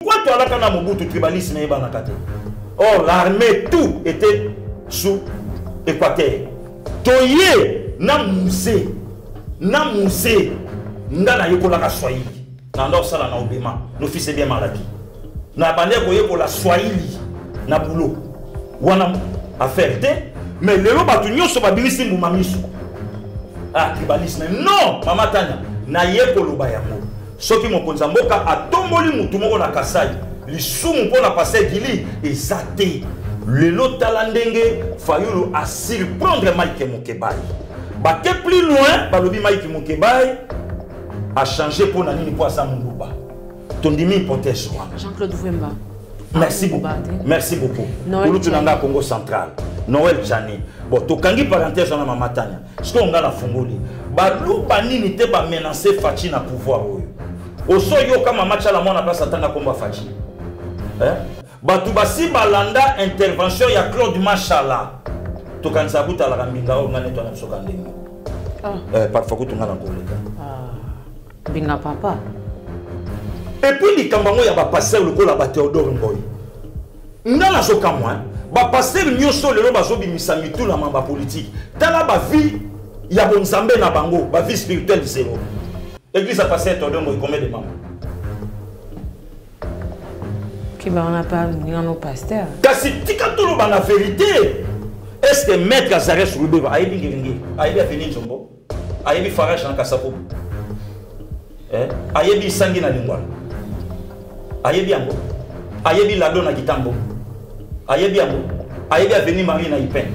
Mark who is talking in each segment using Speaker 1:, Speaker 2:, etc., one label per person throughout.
Speaker 1: Pourquoi tu as là quand Mobutu tribalisme et banakate? Or, l'armée, tout était sous Équateur. Toye, na moussé, na yokola ka Swahili. Na ndo sala na obema, nos fils est bien maladi. Na bande koye ko la Swahili, na boulot. Wana affaire te, mais le batu nyonso ba bilisi mbumamiso. Ah, tribalisme. Non, Mama Tanya, na yeko loba yango. Soki mokonza mboka atomboli mutu moko na Kasai, lisumu pona passer gili ezate. Lelo talandenge Fayulu a surprendre Mike Mokebai. Baké plus loin, balobi Mike Mokebai a changé pour nani pour sa Muluba. Tondimi hypothèse.
Speaker 2: Jean-Claude Vwemba.
Speaker 1: Merci beaucoup. Merci beaucoup. Pour Tunanga Congo central. Noël Tchani. Bon, tokangi parenthèse na Mama Tanya. Ce qu'on a la fongoli. Balou banini te ba menacer Fachi na pouvoir oyo. Oso yo kama matcha la mona place atanga komba Fachi. Hein? Batu basi balanda intervention ya Claude Machala. Tokanza buta la mbinga o ngane to na sokandenge. Parfois ko tunga na koleka.
Speaker 2: Binga papa.
Speaker 1: Et puis les kambango ya ba passer le ko la ba Théodore Ngoy. Ngala soka moi, ba passer nyoso lelo bazobi misamitu na mamba politique. Tala ba vie ya bonzambe na bango, ba vie spirituelle zéro. Église a passé Théodore Ngoy combien de membres?
Speaker 2: On n'a pas nos pasteurs.
Speaker 1: Kasi tika tout la vérité. Est-ce que maître Azares Rubé va aider Giringi? Aider Avenir Zombo? Aider Farage en Kassapo? Aider Sangi na Lingwa? Aider Biango? Aider Lado na Gitambo? Aider Biango? Aider Avenir Marie na Ipen?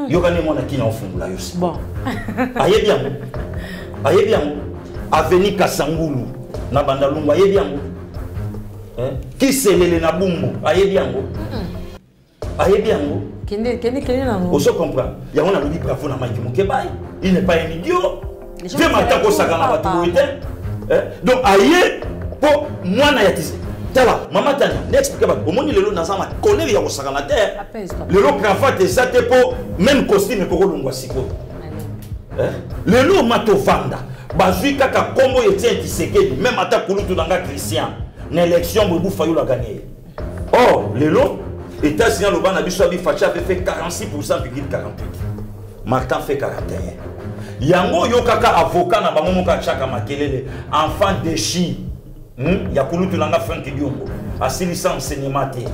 Speaker 1: Yogane mona kina ofungula yosi.
Speaker 2: Bon.
Speaker 1: Aider Biango? Aider Biango? Avenir Kasangulu na Bandalungu? Aider Biango? Qui c'est le Nabumbo? Aïe bien, aïe bien. On se comprend. Il y a un ami bravo na Mike Mokebai. Il n'est pas un idiot. Je m'attends au Sagana Batou. Donc aïe pour moi na yatise. Tala, Mama Tanya, n'explique pas. Au monde le lot n'azama connaît ya au Sagana terre. Le lot cravate ça te pour même costume pour l'ongwa siko. Le lot mato vanda. Bazui kaka kombo yetien tisekedi même ata kulutu nanga Christian. L'élection Boubou Fayou l'a gagné. Or, le lot, États-Unis, le ban Abissabi Facha avait fait 46%, puis 48%. Martin fait 41%. Yango Yokaka avocat na bango moka chaka makelele enfant déchi. Yakulu tulanga Frank Diongo. Asili sans enseignement té.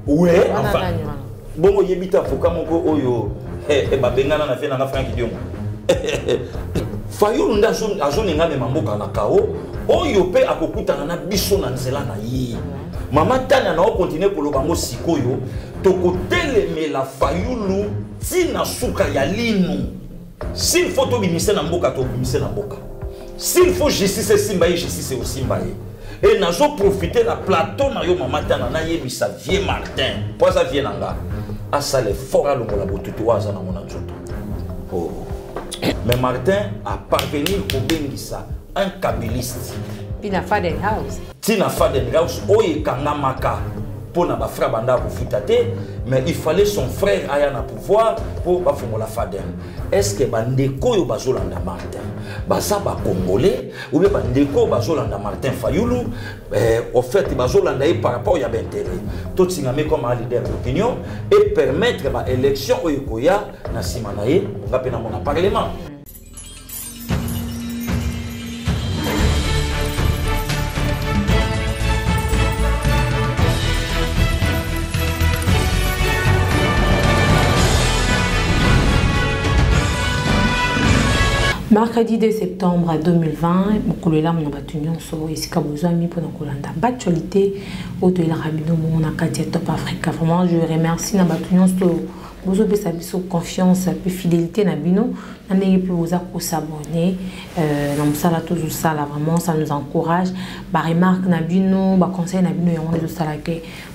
Speaker 1: Ouais, enfin. Bongo yebita avocat moko oyo babengana na fait na Frank Diongo. Fayou nda azoni ngame mamboka na kao. Oyo pe akokutana na biso na nzela na ye. Mama Tanya na continuer kolobango sikoyo tokotelemela Fayulu tina suka ya linu. S'il faut to bimise na mboka to bimise na mboka. S'il faut justice simba ye justice au simba ye. Et nazo profiter la plateau na yo Mama Tanya na yebisa vie Martin. Pour ça vie nanga. Asa le fort à longola botutu waza na mona nzoto. Oh. Mais Martin a parvenu au bengisa un kabyliste.
Speaker 2: Tina Faden House.
Speaker 1: Tina Faden House, oye kangamaka pour na ba frère banda ko futate, mais il fallait son frère aya na pouvoir pour ba fongola Faden. Est-ce que bandeko yo bazolanda Martin? Baza ba congolais ou bien bandeko bazolanda Martin Fayulu au fait bazolanda par rapport ya intérêt. Tout singame comme un leader d'opinion et permettre ba élection oyo koya na simanaye ngapena mona parlement.
Speaker 2: Mercredi 2 septembre 2020, Mokulela Monabatunion so Esika Bozami pour Nakolanda. Actualité, Auto El Rabino Mona Katia Top Africa. Vraiment, je remercie Nabatunion so Bozo Besabiso confiance et fidélité Nabino. N'ayez plus vous pour s'abonner. Namsala tout ça là vraiment ça nous encourage. Ba remarque Nabino, ba conseil Nabino et on est de ça là que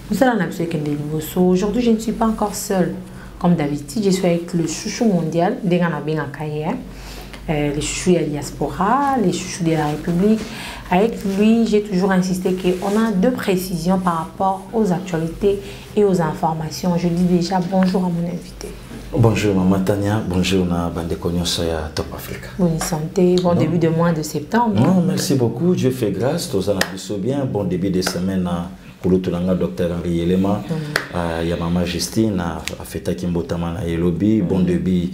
Speaker 2: nous allons absolument que des nouveaux. Aujourd'hui, je ne suis pas encore seule. Comme d'habitude, je suis avec le chouchou mondial, Dengana Benga Kaye. Les chouchous de la diaspora, les chouchous de la République. Avec lui, j'ai toujours insisté qu'on a deux précisions par rapport aux actualités et aux informations. Je dis déjà bonjour à mon invité.
Speaker 1: Bonjour Maman Tania, bonjour na bande Konyoso ya Top Africa.
Speaker 2: Bonne santé, bon début de mois de septembre.
Speaker 1: Non, merci beaucoup, Dieu fait grâce, tous en a bien, bon début de semaine à Kouloutoulanga, Dr Henri Yelema, ya Maman Justine, a fait Kimbotama na Yelobi, bon début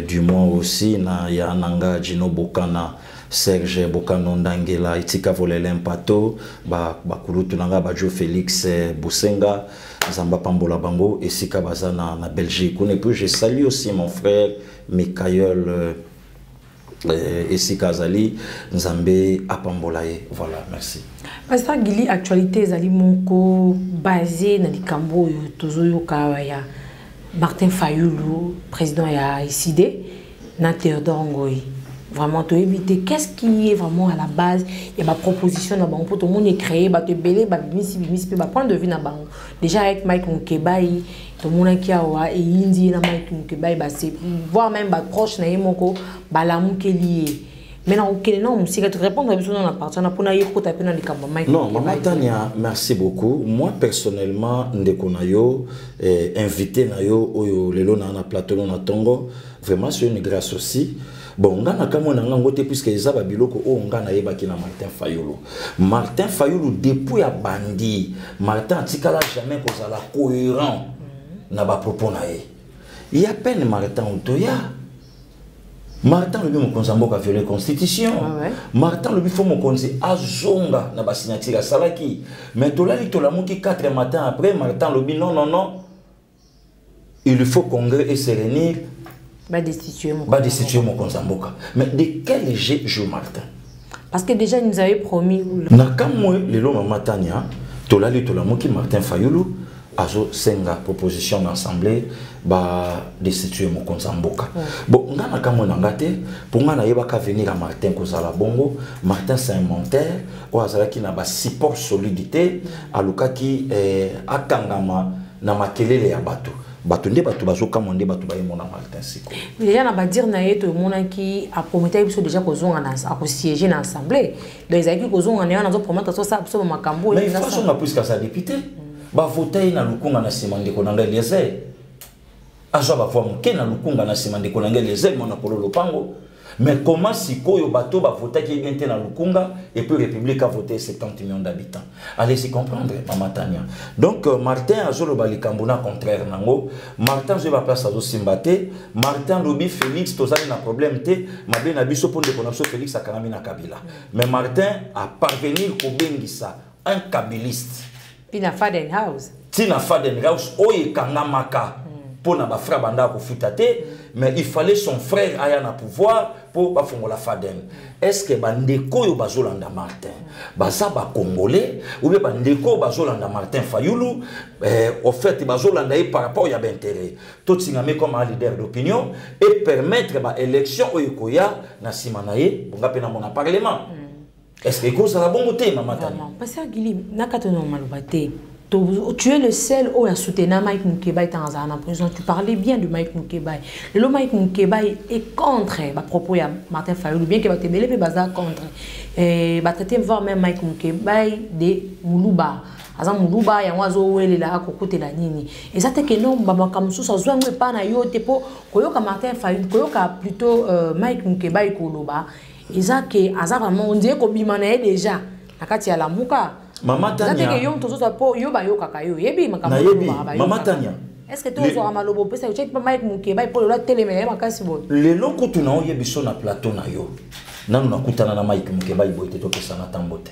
Speaker 1: du mois aussi, na ya Nanga Gino Bokana, Serge Bokano Ndangela, Itika Volelem Pato, ba Kouloutoulanga, ba Joe Félix Boussenga, Zamba Pambola Bango, et Sika Bazana na Belgique. Je salue aussi mon frère Mikael et Sika Zali, Nzambe Apambolaye. Voilà, merci.
Speaker 2: Pasteur Gili, actualité Zali Monko, basé dans les Cambo, Tozoyo Kawaya, Martin Fayoulou, président ya ICD, na Théodore Ngoï. Vraiment, te éviter. Qu'est-ce qui est vraiment à la base? Il y a ma proposition là-bas. Tout le monde est créé, te belé, point de vue là-bas. Déjà avec Mike Moukebaï, tout le monde qui a et Indi na Mike Moukebaï, c'est voire même proche na yemoko, la lié. Maintenant, ok, non, si tu réponds à besoin dans la partie, on a pour naïe pour taper dans les camps.
Speaker 1: Non, Maman Tania, merci beaucoup. Moi personnellement, Ndekonayo, invité nayo, oyo lelo na plateau na Tongo, vraiment c'est une grâce aussi. Bon, on a comme on a ngoté puisque les ababiloko on a naïba qui na Martin Fayoulou. Martin Fayoulou depuis a bandi. Martin tikala jamais cause la cohérent na ba propos naïe. Il y a peine Martin Otoya. Martin le mon konzamboka violer constitution. Martin le faut mon konzi azonga na ba signature salaki. Mais tolali tolamuki 4 matins après Martin le non non non. Il faut congrès et se réunir.
Speaker 2: Destituer
Speaker 1: mon konzamboka. Mais de quel jeu joue Martin?
Speaker 2: Parce que déjà il nous avait promis.
Speaker 1: Nakamwe lelo Maman Tania tolali tolamuki Martin Fayoulou azo senga proposition d'assemblée destituer mon konzamboka. Bon ngana kamwe nangate pour ngana yebaka venir à Martin kozala bongo. Martin c'est un menteur ou azalaki na ba support solidité alukaki akangama na makelele ya bato. Batunde batu bazo kamande batu baye mona Martin Siko.
Speaker 2: Déjà na ba dire na yeto mona qui a prometté biso déjà kozonga na a siéger na assemblée. Donc ils a dit kozonga na zo promettre ça so makambo
Speaker 1: mais il faut son plus que ça député. Ba voter na lukunga na simande konanga Eliezer. Azo ba fois muke na lukunga na simande konanga Eliezer mona polo lopango. Mais comment si koyo bato ba voter qui bien na lukunga et puis République a voté 70 millions d'habitants. Allez-y comprendre Maman Tania. Donc Martin azo lo balikambona contraire nango. Martin je va place azo simbate. Martin lobi Félix tozali na problème té mabe na biso pour de connexion Félix akanami na Kabila. Mais Martin a parvenir ko bengisa un kabiliste.
Speaker 2: Tina Fadenhouse.
Speaker 1: Tina Fadenhouse oye kangamaka. Pour na ba frère banda ko futate. Mais il fallait son frère aya na pouvoir pour bafongola Faden. Est-ce que bandeko yo bazolanda Martin baza ba congolais ou bien bandeko bazolanda Martin Fayoulou au fait bazolanda par rapport ya d'intérêt tout singame comme un leader d'opinion et permettre ba élection oyokoya na simanaye bonga pena mon parlement. Est-ce que cause la bonne côté Maman Tania?
Speaker 2: Parce que Gili nakatono malobate. Tu es le seul qui a soutenu Mike Moukebaï en prison. Tu parlais bien de Mike Moukebaï. Le Mike Moukebaï est contre les propos de Martin Fayoulou, bien qu'il va te mêler, mais il contre. Il va traiter voir même Mike Moukebaï de Moulouba. Azan Moulouba, il y a un oiseau qui est là, côté la nini. Et ça, c'est que non, comme ça, ça ne pas na yo tepo, koyoka Martin Fayoulou, koyoka plutôt Mike Moukebaï Koloba. Et ça, que Azan vraiment, on dirait qu'on bimane déjà. Nakati ya la muka.
Speaker 1: Maman Tania. Maman Tania.
Speaker 2: Est-ce que tu as un malobo? Parce que tu as Mike Moukebaï pour le télé,
Speaker 1: le loko tu na yebiso na plateau na yo. Nanu nakutana na Mike Moukebaï boite to pesa na tambote.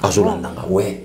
Speaker 1: Azolandanga ouais.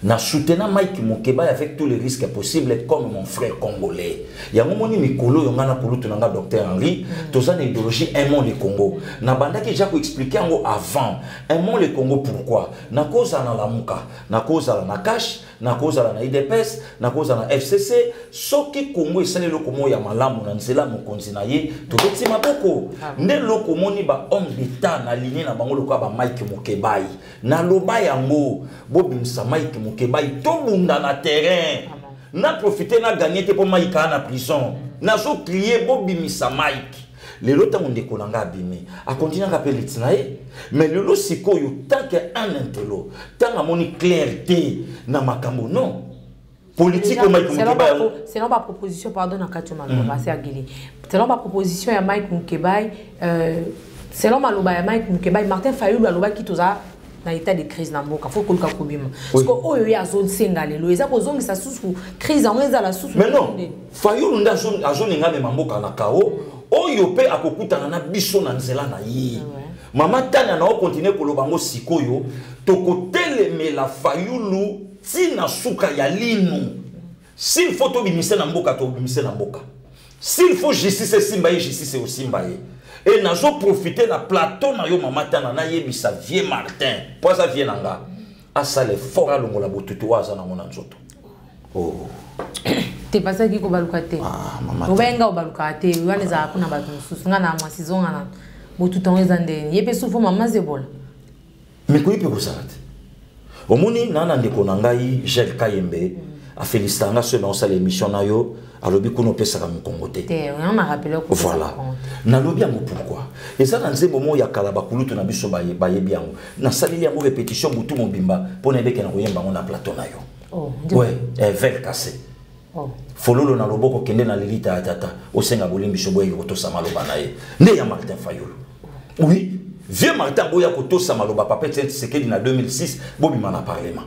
Speaker 1: Na soutenir Mike Moukebaï avec tous les risques possibles comme mon frère congolais. Il y a un moment mikolo yongana pour tout nanga docteur Henri, tozana idéologie aimons le Congo. Na banda ki j'ai expliqué ngo avant, aimons le Congo pourquoi? Na cause na la muka, na cause na Nakash, na cause na IDPS, na cause na FCC, soki Congo esale lo komo ya malamu na nzela mokonzi na ye, to beti maboko. Nde lo komoni ba homme d'état na ligne na bango lo ka ba Mike Moukebaï. Na loba yango bobimsa Mike Moukebaï to bunda na terrain. Na profiter na gagner te pour Mike na prison. Na so crier bobimisa Mike. Les lots ont des konanga abîmés. A continuer à rappeler l'itinae. Mais le lot sikoyo tant qu'un intello, tant à mon clarté na makambo non. politique au Mike Mukeba.
Speaker 2: Selon ma proposition, pardon, c'est Aguilé. Selon ma proposition, il y a Mike Mukeba. Selon ma loba, il y a Mike Mukeba. Martin Fayulu, loba qui toza dans l'état de crise dans Mboka. Faut qu'on le kabima. Parce que oh il y a zone singale. Le eza kozongi sa sous crise en eza la sous.
Speaker 1: Mais non. Fayulu nda zone a zone ngame Mboka na kao. Oh yope akokuta na biso na nzela na ye. Mama tanya na o continuer kolobango sikoyo. Tokotele me la Fayulu tina suka ya linu. S'il faut to bimise na Mboka to bimise na Mboka. S'il faut justice simbaye justice au simbaye. Et nous avons profité de la plateau na yo mama tana na yebisa vie Martin. Pour ça vie nanga. Asa le fort à longo la botutu waza na mona nzoto. Oh.
Speaker 2: Te pasa ki ko balukate.
Speaker 1: Ah mama.
Speaker 2: Obenga obalukate, wana za kuna batu susu nga na mwasizo nga na botutu ngeza ndeni. Yepe sufu mama zebola.
Speaker 1: Mais ko yepe ko salate. Omoni nana ndeko na ngai Gel Kayembe a félicité nga ce dans sa émission na yo. Alobi kuno pesa ka mukongote.
Speaker 2: On m'a rappelé que
Speaker 1: voilà. Na lobi yango pourquoi? Et ça dans ce moment ya kala bakulutu na biso baye biango. Na sali yango répétition butu mobimba pona ebeke na koyemba na plateau na yo.
Speaker 2: Oh.
Speaker 1: Ouais, verre cassé.
Speaker 2: Oh.
Speaker 1: Fololo na loboko kende na lilita atata. Osenga bolimbi soboye ko sa maloba na ye. Ne ya Martin Fayulu. Oui, vieux Martin boya ko to sa maloba papa Tshisekedi na 2006 bobima na parlement.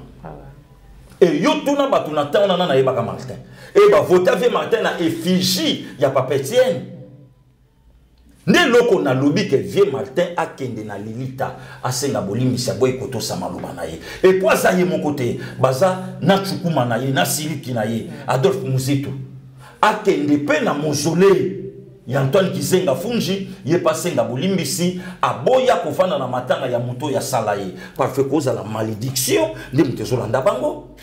Speaker 1: Et yo tuna batu na tana na yebaka Martin. Et bah voter avec Martin na effigie ya papa Etienne. Ne loko na lobi que vieux Martin a kende na lilita asenga bolimi sa boy koto sa maloba na ye. Et pour ça ye mon côté, baza na chukuma na ye, na siliki na ye, Adolphe Muzitu. A kende pe na mausolée ya Antoine Kizenga Fungi, ye pasenga bolimbisi aboya kofana na matanga ya muto ya salaye. Parce que cause la malédiction de mutezolanda bango.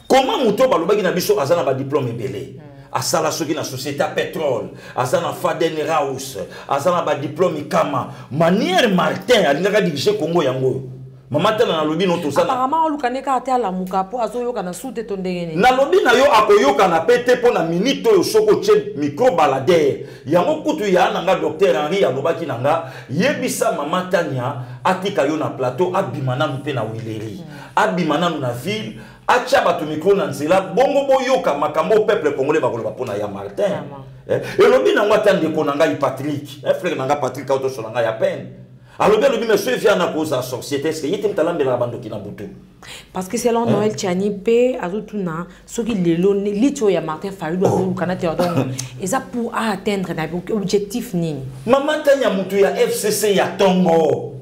Speaker 1: Comment muto balobaki na biso azana ba diplôme belé? Asala soki na société à pétrole, azana Faden House, azana ba diplôme kama. Manière Martin alingaka diriger Congo yango. Mama tana na lobi no to sana.
Speaker 2: Apparemment on lukaneka ate ala muka po azoyoka na sute to ndenge
Speaker 1: na lobi na yo akoyoka na pete po na minute oyo soko che micro balader. Yango kutu ya nanga docteur Henri alobaki nanga yebisa mama Tania atika yo na plateau abimana mpe na wileri. Abimana na ville acha batu micro na nzela bongo boyoka makambo peuple congolais bakoloba pona ya Martin. Et lobi na ngwa tande ko nanga Patrick. Frère nanga Patrick auto so nanga ya peine. Alors bien le monsieur vient à cause de la société, est-ce qu'il y a un de la bande qui n'a pas
Speaker 2: parce que selon Noël Tchani P azutuna ce qui le lito ya Martin Fayulu au Canada donc et ça pour atteindre l'objectif nini
Speaker 1: maman Tanya mutu ya FCC ya Tongo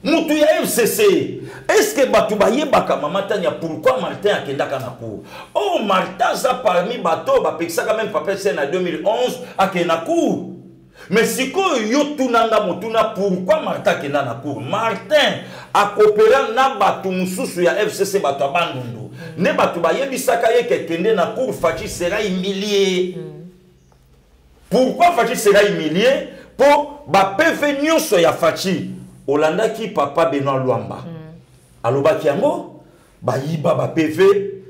Speaker 1: mutu ya FCC est-ce que batu bayebaka maman Tanya pourquoi Martin akendaka na cour oh Martin ça parmi bateau ba peksa quand même papa c'est en 2011 akena cour. Mais si yo tunanga mutuna pourquoi Martin kenda na cour Martin a coopéré na batu mususu ya FCC batu abandundu ne batu bayebisaka ye ke kende na cour Fachi sera humilié. Pourquoi Fachi sera humilié? Pour ba PV nyonso ya Fachi Olanda ki papa Benoît Luamba alobaki yango ba yiba ba PV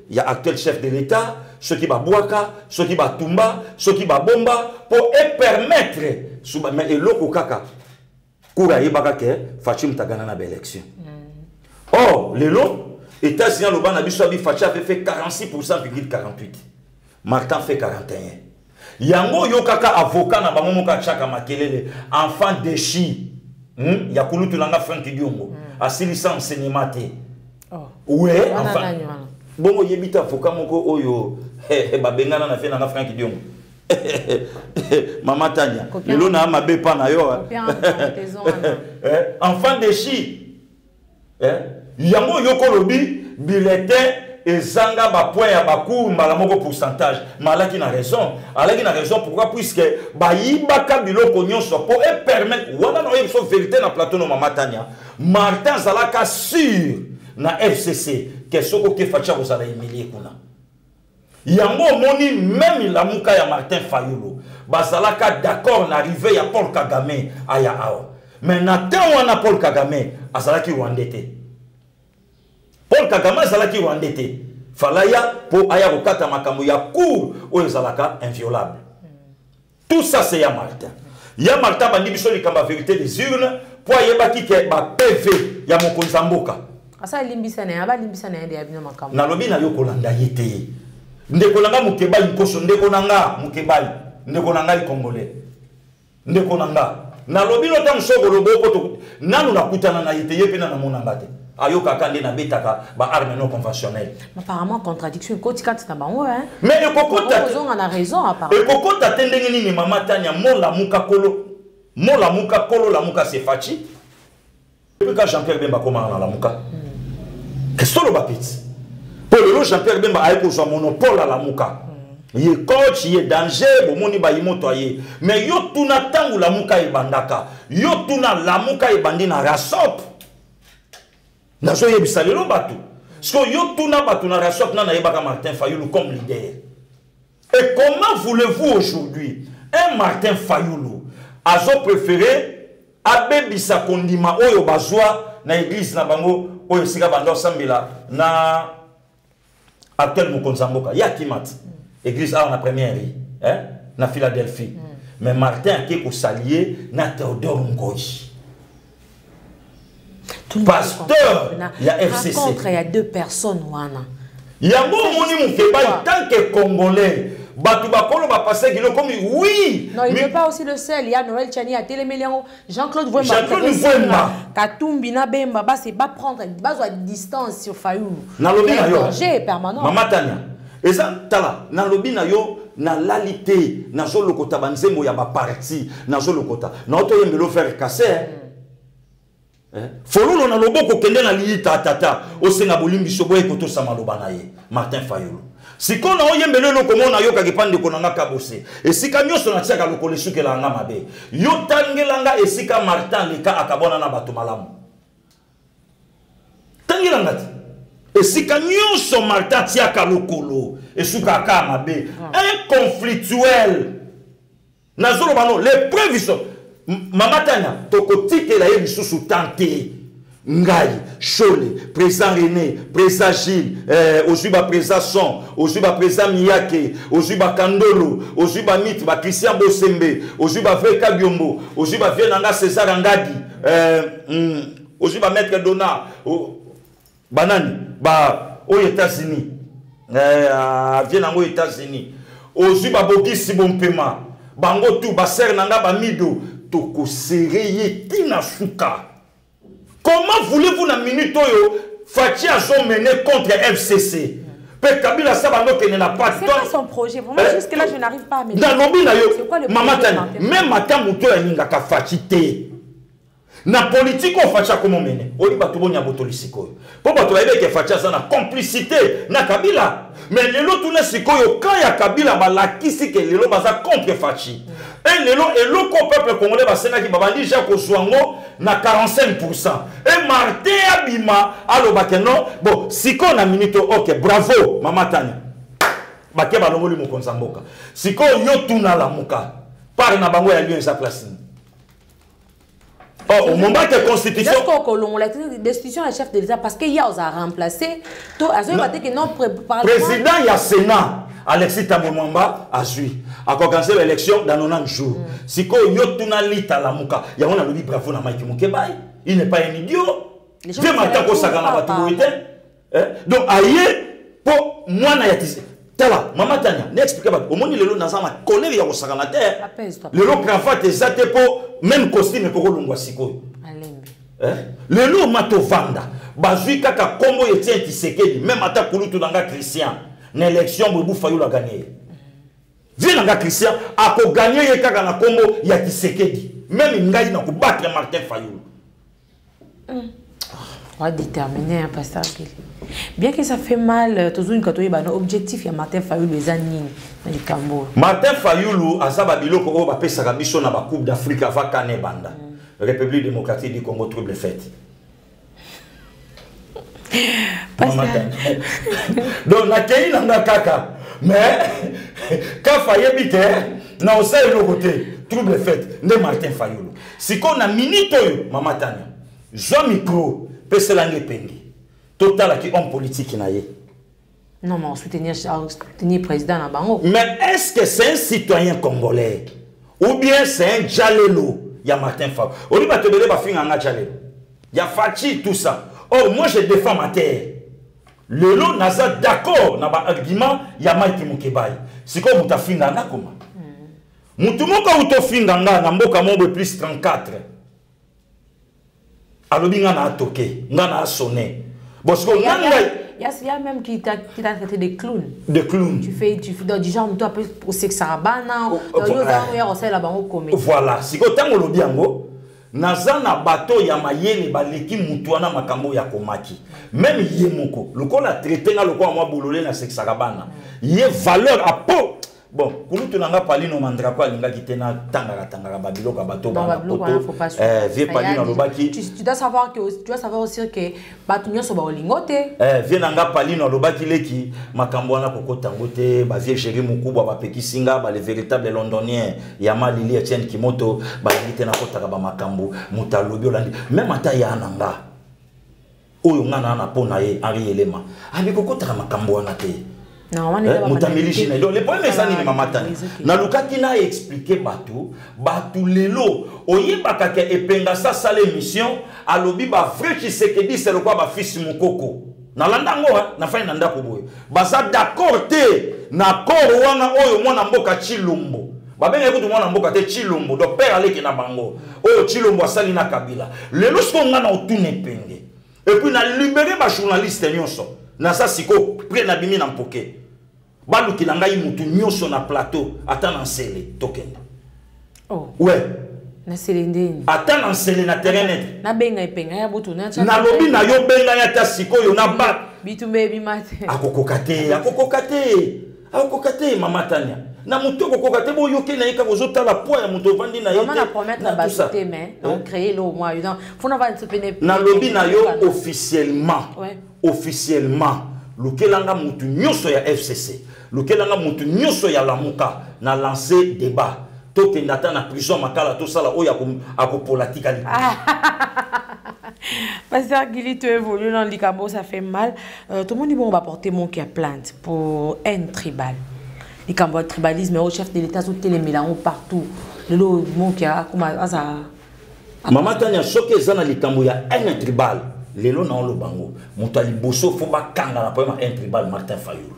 Speaker 1: ya actuel chef de l'État ceux qui va boaka, ceux qui va tumba, ceux qui va bomba pour permettre mais et loko kaka kura yebaka ke Fachi mtagana na élection. Or le long États-Unis le ban na biso bi Fachi avait fait 46% puis 48. Martin fait 41. Yango yo kaka avocat na bango moka chaka makelele enfant déchi. Ya kulutu langa Frank Diongo. Asilisa enseignement te. Ouais, enfin. Bongo yebita avocat moko oyo babengana na fe na Frank Diongo. Mama Tanya, lelo na mabe pa na yo. Enfant déchi. Yango yoko lobi bulletin ezanga ba point ya bakou malamoko pourcentage. Malaki na raison. Alaki na raison pourquoi puisque ba yibaka biloko nyonso pour permettre wana na yebso vérité na plateau no Mama Tanya. Martin zalaka sûr na FCC que soko ke Fachi kozala humilié kuna. Yango moni même la muka ya Martin Fayulu bazalaka d'accord na arrivé ya Paul Kagame aya awa. Mais na temps wana Paul Kagame azalaki rwandete. Paul Kagame azalaki rwandete. Falaya pour aya kokata makambo ya cour oyo zalaka inviolable. Tout ça c'est ya Martin. Ya Martin bandi biso likamba vérité des urnes pour yebaki ke ba PV ya mokonzi mboka.
Speaker 2: asa limbisa na aba limbisa na yende abino makambo
Speaker 1: na lobi na yo kolanda yete ndeko nanga mukebali nkoso ndeko nanga mukebali ndeko nanga congolais ndeko nanga na lobi no tam soko loboko to nanu nakutana na yete yepe na mona ngate ayoka kande na betaka ba armes non conventionnelles
Speaker 2: apparemment contradiction kotikati na bango hein
Speaker 1: mais ekokota
Speaker 2: on a raison apparemment
Speaker 1: ekokota tendenge nini mama Tania mola muka kolo la muka sefachi depuis quand Jean-Pierre Bemba comment na la muka qu'est-ce que le bapit pour le Jean-Pierre Bemba a eu son monopole à la muka il est coach il est danger bon moni ba yimoto aye mais yo tuna tangu la muka e bandaka yo tuna la muka e bandina rasop nazo yebisa lelo batu parce que yo tuna batu na rasop na yebaka Martin Fayulu comme leader. Et comment voulez-vous aujourd'hui un Martin Fayulu azo préféré abebisa kondima oyo bazwa na église na bango oyo sika bando sambela na Atel Mukonzamboka ya kimat église a na première hein na Philadelphie mais Martin qui ko s'allier na Théodore Ngoyi pasteur il y a FCC
Speaker 2: contre il y a deux personnes wana
Speaker 1: yango moni mukeba tant que congolais batu bakolo ba passer kilo comme oui
Speaker 2: non il n'est pas aussi le seul il y a Noël Tchani à Télémélian Jean-Claude Vouemba Katumbi na Bemba ba c'est pas prendre ba distance sur Fayulu
Speaker 1: na lobi na yo
Speaker 2: danger permanent
Speaker 1: Mama Tania eza tala na lobi na yo na lalité na zo lokota banzembo ya ba parti na zo lokota na auto yembelo faire casser Fololo na loboko kende na liita tata osenga bolimbi sobo ekoto sa maloba na ye Martin Fayulu siko na oyembele loko mona yo kakipande konanga kabose esika nyoso na tiaka lokole sukela nga mabe yo tangelanga esika Martin leka akabona na bato malamu tangelanga ti esika nyoso Martin tiaka lokolo esuka aka mabe inconflictuel na zolo bano les preuves sont Mama Tania, tokotike la yebi susu tante Ngai, Chole, président René, président Gilles, Ozuba président Son, Ozuba président Miyake, Ozuba Kandolo, Ozuba Mitba, Christian Bosembe, Ozuba Veka Biombo, Ozuba Vienanga César Angadi, Ozuba Maître Dona, Banani, aux États-Unis, Vienanga aux États-Unis, Ozuba Bogisi Bompema, Bango tout, Baser Nanga Bamido, Toko Sereye Tina Souka. Comment voulez-vous la minute où Fachi a mené contre FCC? Kabila Sabano qui n'a pas de temps.
Speaker 2: C'est quoi son projet? Vraiment, jusque là, je n'arrive pas à me dire.
Speaker 1: C'est quoi le projet? Même Mata Mouto a ninga ka Fachi te. Na politique on Fachi comment mener? Oli batubo nya botoli sikoyo. Po batuba ebe ke Fachi ça na complicité na Kabila. Mais lelo tuna sikoyo quand ya Kabila ba la kisi ke lelo baza contre Fachi. Et le peuple congolais va sénateur qui babandi Jacques Oswango na 45%. Et Martin Abima allo bakeno bon siko na minute OK bravo Mama Tania. Baké balongoli mo konsamboka. Siko yo tuna la muka. Par na bango ya lieu sa place. Oh au moment que constitution
Speaker 2: la destitution du chef de l'État parce qu'il y a à remplacer to azobaté que non
Speaker 1: président il y a Sénat Alexis Tambomamba a suivi. A commencé l'élection dans 90 jours. Si ko yotuna lita la muka, ya on a le bravo na Mike Mukebai, il n'est pas un idiot. Je m'attends ko sakana batuité. Donc aye pour moi na yatise. Tala Mama Tania, n'explique pas. Au moni lelo na sama colère ya ko sakana terre. Lelo cravate ezate po même costume ko longwa siko. Alembe. Lelo mato vanda. Bazui kaka kombo yetien tisekedi, même ata kulutu nanga Christian. L'élection Boubou Fayou l'a gagné. Viens dans Christian, a gagné yekaka na kombo ya Kisekedi. Même ngai na ko battre Martin Fayou.
Speaker 2: On va déterminer un pasteur. Bien que ça fait mal, toujours une katoye ba objectif ya Martin Fayou les années dans les Cambo.
Speaker 1: Martin Fayou azaba biloko o ba pesa biso na ba Coupe d'Afrique ava kane banda. République démocratique du Congo trouble fête. Donc la kei nanga kaka mais quand Fayou bite na osai le côté trouble fête de Martin Fayulu si qu'on a minute Mama Tania zo micro pese langue pendi total qui homme politique na ye
Speaker 2: non mais soutenir président na bango
Speaker 1: mais est-ce que c'est un citoyen congolais ou bien c'est un jalelo ya Martin Fayulu on dit ba te bele ba finga nga jalelo ya Fachi tout ça. Oh, moi je défends ma terre. Le lot n'a pas d'accord dans l'argument ya Mike Mukebai. C'est comme vous finga na comment. Mutumoka uto finga na mboka mobo plus 34. Alobi nga na toqué, nga na sonné. Parce que
Speaker 2: il y a même qui t'a traité de clown.
Speaker 1: De clown.
Speaker 2: Tu fais du genre toi pour sexe sarabana,
Speaker 1: voilà, si ko tango lobi yango naza na bateau ya mayele baleki mutuana makambo ya komaki. Même yemoko, lokola traité na lokola moi bololé na sexe sarabana. Yé valeur à peau. Bon, pour nous, tu n'as pas parlé de mandrako, tu
Speaker 2: dois savoir que Batunyo soba olingote.
Speaker 1: Viens parler dans le baki leki, makambwana koko tangote, ba vie chéri mukubwa ba pekisinga, ba les véritables londoniens, Yama Lili Etienne Kimoto, ba lite na kota ba makambo, mutalobi olandi, même ata ya ananga. Oyo ngana na pona ye Henri Elema. Abi koko ta makambo wana te. Mutamilishine. Donc, le problème est ça, ni maman tani. Na lukaki na expliqué batu lelo. Oye bakake epenga sa sale mission. Alobi ba vrai qui se dit c'est le quoi ba fils mukoko. Na landango na fa nanda ko boye. Baza d'accord te na koro wana oyo mwana mboka Chilombo. Ba benga ko mwana mboka te Chilombo. Donc père aleki na bango. Oyo Chilombo asali na Kabila. Lelo so ngana otune penge. Et puis na libérer ba journaliste nyonso. Na sa siko prena bimi na mpoke. Balu kilanga yi mutu nyonso na plateau ata na nsele tokenda.
Speaker 2: Oh.
Speaker 1: Ouais.
Speaker 2: Na selendeni.
Speaker 1: Ata na nsele na terrain net.
Speaker 2: Na benga ipenga ya butu na cha.
Speaker 1: Na lobi na yo benga ya ta siko yo na ba.
Speaker 2: Bitumbe bimate.
Speaker 1: Akokokate mama Tania. Na mutu kokokate bo yoke na yika bozota la poids ya mutu vandi na yote.
Speaker 2: On a promettre la basité mais on créer le mois. Faut na va se peine.
Speaker 1: Na lobi na yo officiellement.
Speaker 2: Ouais.
Speaker 1: Officiellement. Lukelanga mutu nyoso ya FCC. Lukelanga mutu nyoso ya Lamuka na lancé débat. Toke ndata na prison makala to sala oya ko politique ali.
Speaker 2: Pasteur Guili, tu évolues dans l'Icabo, ça fait mal. Tout le monde dit bon, on va porter mon qui a plainte pour haine tribale. L'Icabo tribalisme, au chef de l'État, tout les mélanges partout. Le lot mon qui a comme ça.
Speaker 1: Maman Tania, ce que ça na l'Icabo ya haine tribale. Lelo na lo bango mutali boso fo ba kanga na poema un tribal Martin Fayulu.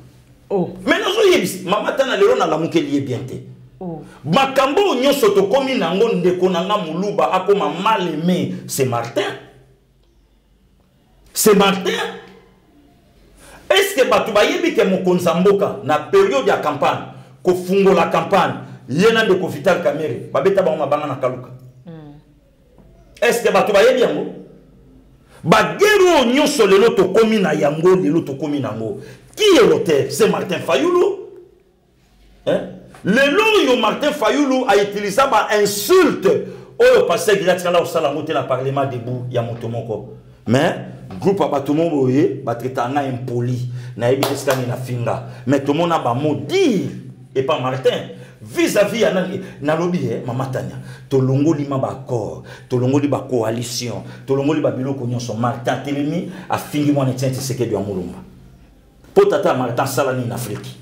Speaker 2: Oh
Speaker 1: mais nazo yebis mama tana lelo na lamuke lié bien te.
Speaker 2: Oh
Speaker 1: makambo nyonso to komi nango ndeko nanga muluba akoma mal aimé c'est Martin. C'est Martin. Est-ce que batu ba yebi ke mokonza mboka na période ya campagne ko fungo la campagne yena de ko Vital Kamerhe babeta ba mabanga na kaluka. Est-ce que batu ba yebi yango Bagero nyonso lelo to komi na yango lelo to komi nango. Qui est l'auteur? C'est Martin Fayulu. Hein? Lelo yo Martin Fayulu a utilisé ba insulte. Oh pasteur Gilatikala au salamote na parlement debout ya motomoko. Mais groupe abatumo boye ba tretanga impoli na ebi eskani na finga. Mais tout monde a ba maudire et pas Martin. Vis-à-vis na lobby mama Tania to longoli ma ba accord to longoli ba coalition to longoli ba biloko nyonso Martin Telemi a fingi moi netien tseke du amulumba potata Martin salani en Afrique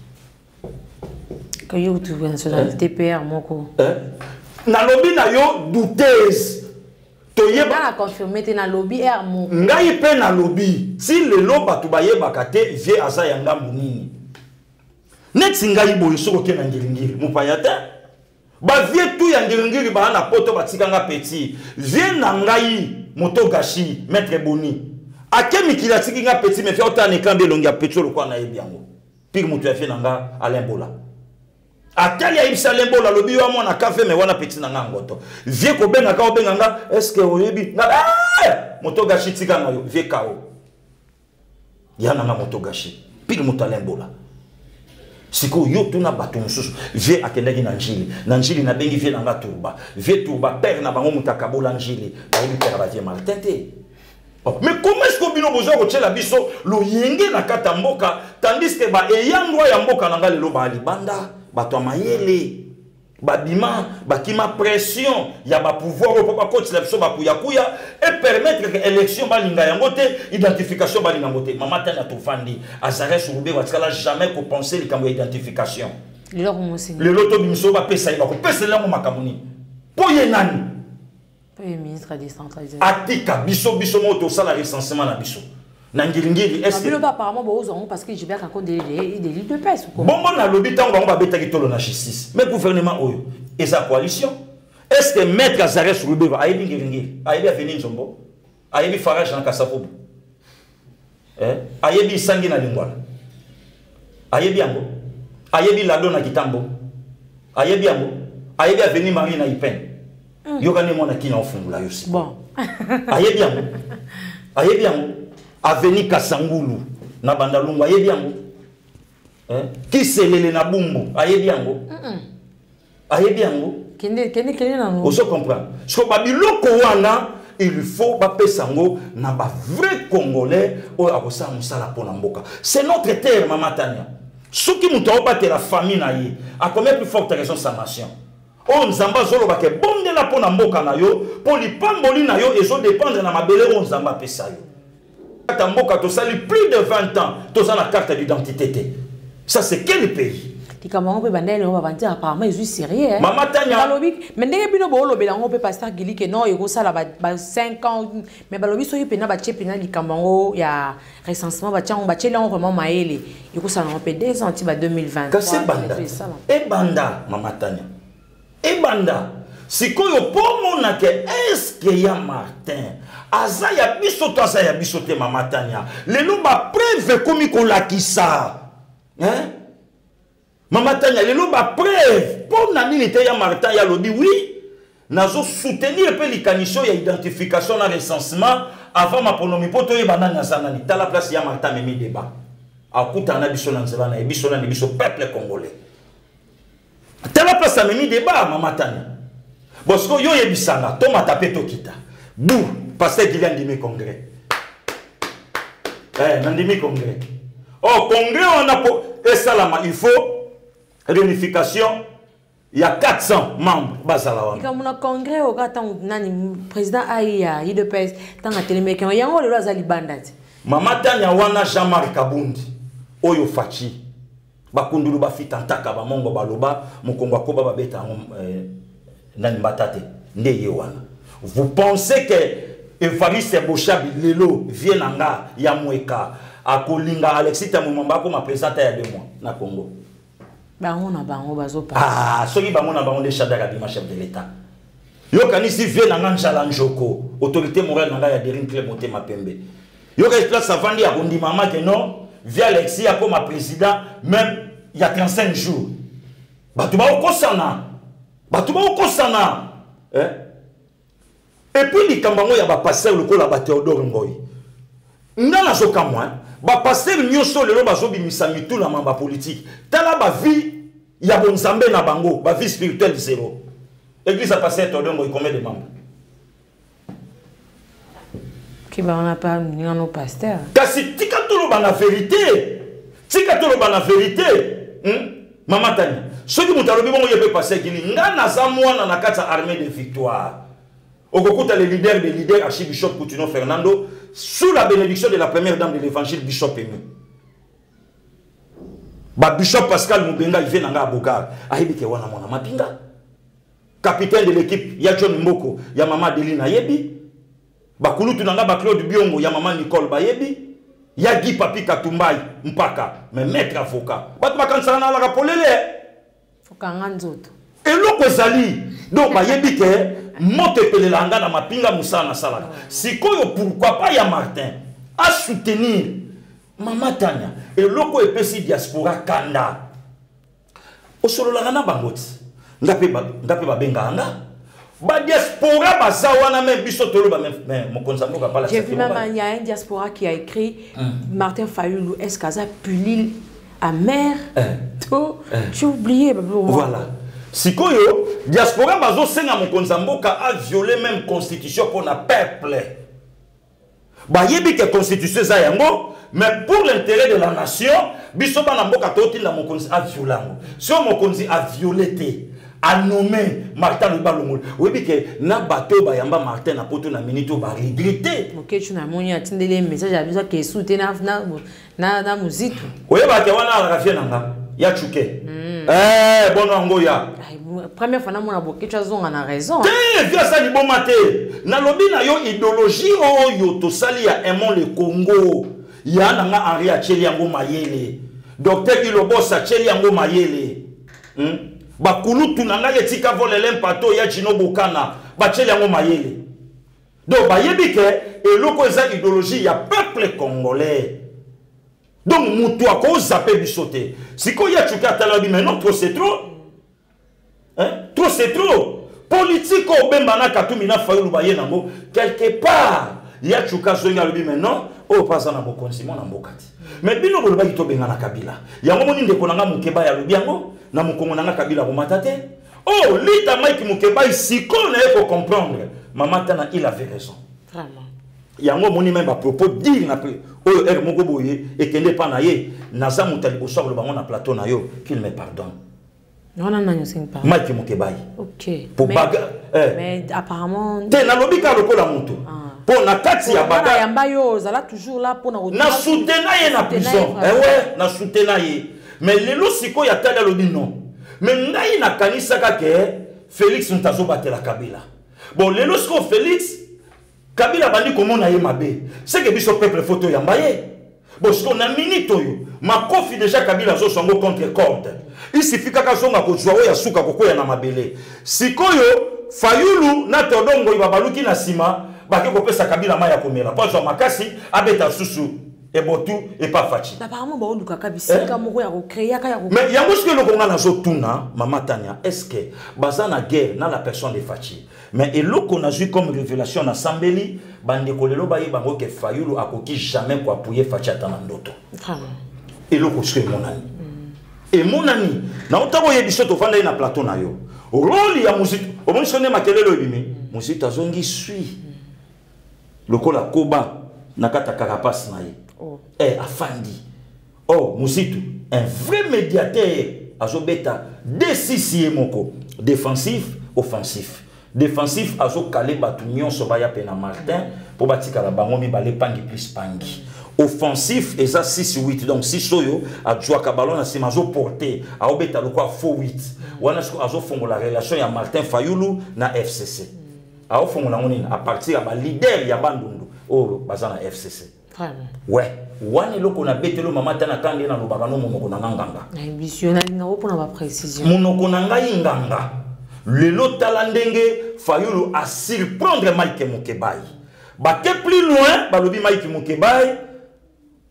Speaker 2: que yo tu nationalité PR moko
Speaker 1: na lobby na yo douteuse to yeba
Speaker 2: na confirmer te na lobby R moko
Speaker 1: ngai pe na lobby si le loba to bayeba kate vie asa yanga munini net singai boyo soko ke na ngiringiri mupayata ba vie tu ya ngiringiri ba na poto batikanga petit vie na ngai moto gashi maître Boni akemi kila tikinga petit me fait autant écran de longia pétrole kwa na yebiango pire moto ya fait nanga Alain Bola akali ya ibsa Alain Bola lobi wa mwana kafe me wana petit nanga ngoto vie ko benga ka obenga nga est-ce que oyebi na moto gashi tikanga yo vie kao ya nanga moto gashi pire moto Alain Bola siko yo tuna bato mususu vie akendaki na njili na bengi vie nanga turba vie turba père na bango mutakabola njili bayebi père ba vie Martin te. Mais comment est-ce que bino bozo ko tshela biso lo yenge na kata mboka tandis que ba eyandwa ya mboka nanga lelo ba libanda bato mayele babima bakima pression ya ba pouvoir pour ba coach la biso ba kuya et permettre que élection balinga yango te identification balinga ngote mama tana to fandi azare surube watkala jamais ko penser les cambo identification le loto bimso ba pesa ba ko pesa la mo makamuni po ye nani
Speaker 2: Premier ministre décentralisé.
Speaker 1: Atika biso moto ça la recensement na biso. Nangilingiri est-ce que
Speaker 2: apparemment parce que je vais raconter des délits de pèse ou quoi.
Speaker 1: Bon na lobi tango ba beta kitolo na justice. Mais gouvernement oyo et sa coalition est-ce que maître Azares Rubeba ayebi ngilingiri ayebi avenir Nzombo ayebi Farage na Kasapobu ayebi Sangi na Lingwala ayebi yango ayebi Lado na Kitambo ayebi yango ayebi avenir Marie na Ipen yokane mona kina ofungula yosi
Speaker 2: bon
Speaker 1: ayebi yango avenir Kasangulu na Bandalungu ayebi yango kiselele na Bumbu ayebi yango
Speaker 2: kende na nous
Speaker 1: oso comprendre so babiloko wana il faut bape sango na ba vrai congolais o akosa musala pona mboka c'est notre terre Mama Tania soki muto obate la famille na ye a combien plus forte raison sa nation o nzamba zolo bake bonde la pona mboka na yo po lipamboli na yo ezo dépendre na mabele o nzamba pesa yo ta mboka to sali plus de 20 ans to za na carte d'identité ça c'est quel pays
Speaker 2: Kamango pe bandele on va vendre apparemment ils sont sérieux.
Speaker 1: Mama Tania
Speaker 2: mais ndenge bino bo lobela ngo pe pasteur Gili que non ego sala ba 5 ans mais balobi so yipena ba chepena li Kamango ya recensement ba tchango ba chela vraiment maele ego sala on pe 2 ans ti ba 2020.
Speaker 1: Kasi banda e banda Mama Tania e banda sikoyo pomo na ke est-ce que ya Martin aza ya biso to aza ya biso te Mama Tania lelo ba preuve komi ko lakisa Mama Tania, le nom ba preuve pour na milité ya Martin ya lobby oui nazo soutenir pe likanisho ya identification na recensement avant ma pronomie poto ye banana zanani ta la place ya Martin memi débat akuta na biso na nzela na biso na biso peuple congolais ta la place ya memi débat Mama Tania bosko yo yebisanga to matape to kita bou pasteur Gili ndimi congrès ndimi congrès oh congrès on a et salama il faut réunification, il y a 400 membres.
Speaker 2: Comme on a congrès au président Aïa, il de pèse, tant à télémécan, il y a un roi Zalibandati.
Speaker 1: Mama Tania wana Jean-Marc Kabundi, Oyo Fachi, Bakundulu Bafitantaka, Bamongo Baloba, Mukongo Koba Babeta, Nanimbatate, Ndeye wana. Vous pensez que Evariste Bochabi Lelo vient anga Yamweka, à Kolinga Alexis Tamumamba comme présenté il y a 2 mois na Congo. Ah, ceux qui ont des chadars à chef de l'État. Yo kanisi vient dans un challenge autorité morale dans la dérin clé monter ma pembe. Yo ka place avant dire on dit maman que non, via Alexis comme président même il y a 35 jours. Batuba au kosana. Et puis les kambango ya ba passer le ko la ba Théodore Ngoy. Ngana zoka moi ba passer nyoso lelo bazobi misami tout la mamba politique tala ba vie ya bonzambe na bango ba vie spirituelle zéro église a passé Todongo combien de membres
Speaker 2: qui ba on a pas nos pasteurs
Speaker 1: kasi tika tolo ba na vérité Mama Tania soki mutalobi bongo yebe passer Gili ngana za mwana na kata armée de victoire okokuta les leaders archibishop Coutinho Fernando sous la bénédiction de la première dame de l'évangile Bishop Emu. Bishop Pascal Mubenga il vient à Bogar. Ayebi ke wana mona mapinga. Capitaine de l'équipe ya John Mboko, ya Mama Delina Yebi. Bakulutu nanga ba Claude Biongo, ya Mama Nicole Bayebi. Ya Guy Papi Katumbai Mpaka, mais maître avocat. Batu bakansana na la polele.
Speaker 2: Fokanga nzoto.
Speaker 1: Eloko ezali. Donc bayebi ke mote pelelanga na mapinga musana salaka. Sikoyo pourquoi pas ya Martin à soutenir Mama Tania et loko epesi diaspora kanda. Osolola na bangoti. Ngape babenga anga. Ba diaspora bazawana même biso tolo ba même mokonza mboka pala.
Speaker 2: J'ai vu même il y a un diaspora qui a écrit Martin Fayulu est-ce qu'aza pulil amer. Tu oublié
Speaker 1: voilà. Sikoyo, diaspora bazo senga mokonza mboka a violé même constitution pour na peuple. Ba yebi que constitution za yango, mais pour l'intérêt de la nation, biso ba na mboka toti la mokonzi a violango. Si on mokonzi a violé te, a nommé Martin Lubalongol. Oui bi que na bateau ba yamba Martin na poto na minito ba regretter.
Speaker 2: OK, tu na moni atindele message a besoin que na musique.
Speaker 1: Oui ba ke wana la rafia nanga. Ya chuke. Bono Angoya.
Speaker 2: Première fois, on a beaucoup de choses, on a raison.
Speaker 1: Viens ça, bon matin. Na lobi na yo idéologie yo to sali ya aimons le Congo. Ya nanga Henri Acheli yango mayele. Docteur Ilobo Acheli yango mayele. Bakulutu nanga yetika volele mpato ya Chino Bokana. Bacheli yango mayele. Donc bayebi ke eloko eza idéologie ya peuple congolais. Donc mutu ako zappé bisote. Siko ya chuka talobi mais non trop c'est trop. Trop c'est trop. Politique au bembana katumina Fayulu baye nango quelque part ya chuka zonga lobi mais non oh pas na bokonzi mona mbokati. Mais bino bolo ba kito benga na Kabila. Yango moni ndeko nanga mukeba ya lobi yango na mukongo nanga Kabila bomatate. Oh lita Mike mukeba siko na eko comprendre. Maman Tana il avait raison.
Speaker 2: Vraiment.
Speaker 1: Yango moni même à propos dire na oh er moko boye et kende pa na ye naza mutali bo solo bango na plateau na yo qu'il me pardonne.
Speaker 2: Non, non, non, c'est pas.
Speaker 1: Mike Mukebai.
Speaker 2: Ok.
Speaker 1: Pour
Speaker 2: mais apparemment.
Speaker 1: T'es na lobby car le col la moto. Pour na kati ya baga.
Speaker 2: Yamba yo, zala toujours là pour na.
Speaker 1: Na soutenir ye na prison. Eh ouais, na soutenir ye. Mais lelo siko ya tala lobby non. Mais ngai na kanisa ka ke Félix Ntazo batela Kabila. Bon lelo siko Félix Kabila bandi comment na ye mabe. C'est que biso peuple photo yamba ye. Bon ce qu'on a minute yo. Ma kofi déjà Kabila zo songo contre corde. Il suffit qu'à son akozwa ya suka kokoya na mabele. Sikoyo Fayulu na todongo ibabaluki na sima bake kopesa Kabila maya komela. Pas makasi abeta susu et botu et pas fachi.
Speaker 2: Apparemment ba oluka kabisika moko ya recréer ya
Speaker 1: mais yango ce que le konga na zotuna Mama Tania est-ce que bazana guerre na la personne de Fachi. Mais eloko na vu comme révélation na Sambeli bande kolelo ba yibango ke Fayulu akoki jamais ko appuyer Fachi atana ndoto.
Speaker 2: Vraiment.
Speaker 1: Eloko ce que monani. Et mon ami, na otabo yebiso to fanda na plateau na yo. Rôle ya musique, o mo sone makelelo ebimi. Musique azongi sui. Lokola koba na kata carapace na ye.
Speaker 2: Oh.
Speaker 1: Afandi. Oh, musique un vrai médiateur azobeta D6 moko, défensif, offensif. Défensif azo kale batu nyonso ba ya pena Martin pour batika la bango mi balé pangi plus pangi. Offensif et ça 6-8 donc 6 soyo a joué à ballon à Simazo porté à obeta le quoi faux 8 wana azo fongo la relation ya Martin Fayulu na FCC a fongo la monine à partir à leader ya bandundu oh bazana FCC
Speaker 2: vraiment
Speaker 1: ouais wana loko na betelo Mama Tana kande na lobaka no monoko na nganga
Speaker 2: na ambition na ngao pour na précision
Speaker 1: monoko na ngai nganga lelo talandenge Fayulu a surprendre Mike Mukebai ba ke plus loin ba lobi Mike Mukebai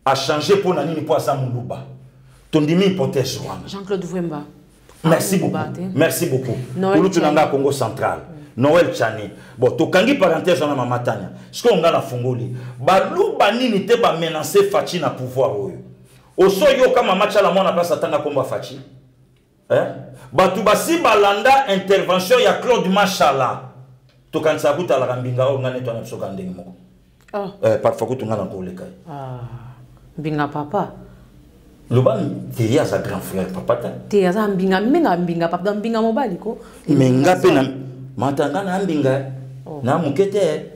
Speaker 1: a changé pour Nani pour Samoulouba. Ton demi hypothèse.
Speaker 2: Jean-Claude Vouemba.
Speaker 1: Merci beaucoup. Merci beaucoup. Noël Tchani. Congo central. Noël Tchani. Bon, to kangi parenthèse on a Mama Tania. Ce qu'on a la fongoli. Balouba nini te ba menacer Fachi na pouvoir oyo. Oso yo kama matcha la mona place atanga komba Fachi. Hein? Batu basi balanda intervention ya Claude Machala. To kansa kuta la rambinga o ngane to na psoka ndenge moko. Parfois kutu ngana ko lekai.
Speaker 2: Mbinga papa.
Speaker 1: Loban Théa sa grand frère papa ta.
Speaker 2: Théa sa mbinga papa mbinga mobali ko.
Speaker 1: Menga pe na matanga na mbinga na mukete.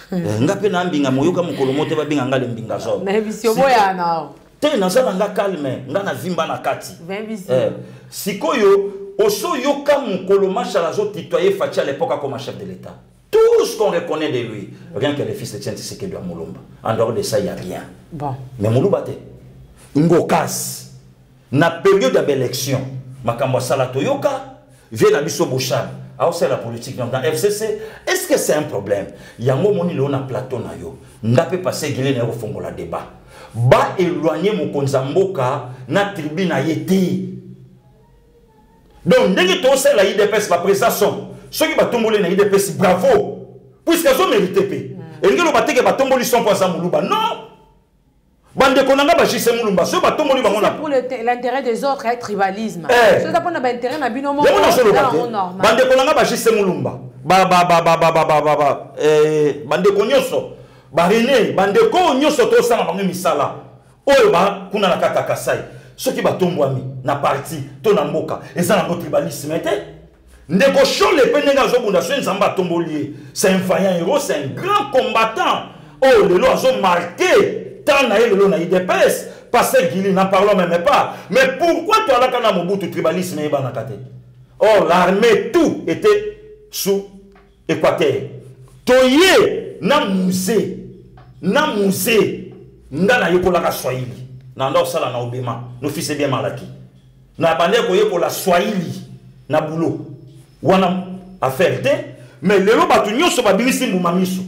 Speaker 1: Nga pe na mbinga moyoka mukolo mote ba binga ngale mbinga zo.
Speaker 2: Na bisio boya na.
Speaker 1: Te na sala nga calme nga na vimba na kati.
Speaker 2: Bisio.
Speaker 1: Sikoyo oso yoka mukolo Machala zo titoyer Fachi à l'époque comme chef de l'État. Tout ce qu'on reconnaît de lui, rien que le fils de Tiens Tshisekedi à Moulumba. En dehors de ça, il n'y a rien.
Speaker 2: Bon.
Speaker 1: Mais Moulumba, Ngokas, na période d'élection, Makambo Salatoyoka, vient à Bisso Bouchard, c'est la politique dans FCC. Est-ce que c'est un problème? Il y a un moment où on a plateau na yo, n'a pas passé Guilé au fond de la débat. Ba éloigner mon konzamboka na tribune a été. Donc, dès que tu as la IDPS, la prestation. Ceux qui battent na IDPS, bravo. Puisqu'ils ont mérité. Et les gens qui battent sont pas Moulumba. Non. Bande konanga ba jise Moulumba. Ceux battent
Speaker 2: pour l'intérêt des autres, être tribalisme. Ceux qui ont intérêt na binomo.
Speaker 1: Bande konanga ba jise Moulumba. Bande konyoso. Ba René, bande konyoso to sala bango misala. Oyo ba kuna na kaka Kasai. Ceux qui battent na parti to na mboka. Et ça na tribalisme était. Ndeko Chole Penenga Zobunda Nzamba Tombolier, c'est un vaillant héros, c'est un grand combattant. Oh, le lot a marqué tant na le na IDPS Pasteur Guili, n'en parlons même pas. Mais pourquoi tu as là quand Mobutu tribalisme et banakate? Or, l'armée, tout était sous Équateur. Toye, na musée, na yokola Swahili. Na ndo sala na obema, no fils bien malaki. Na bande ko yokola Swahili, na boulot. Wana affaire te, mais lelo batu nyonso babimisi mbumamiso.